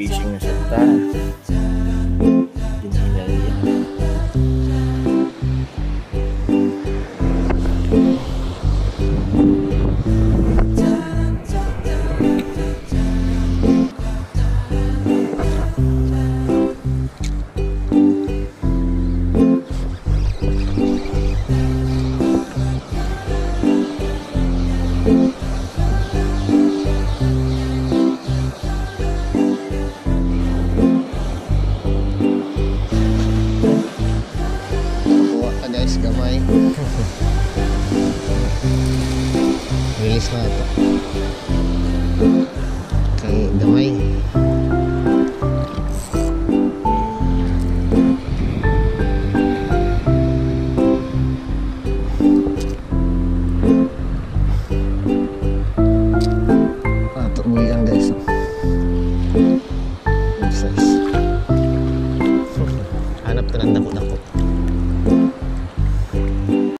fishing na sa ta. Gamay. Release na ito. Kay gamay. Ito mo yan guys. Good size. Hanap ka ng dako-dako.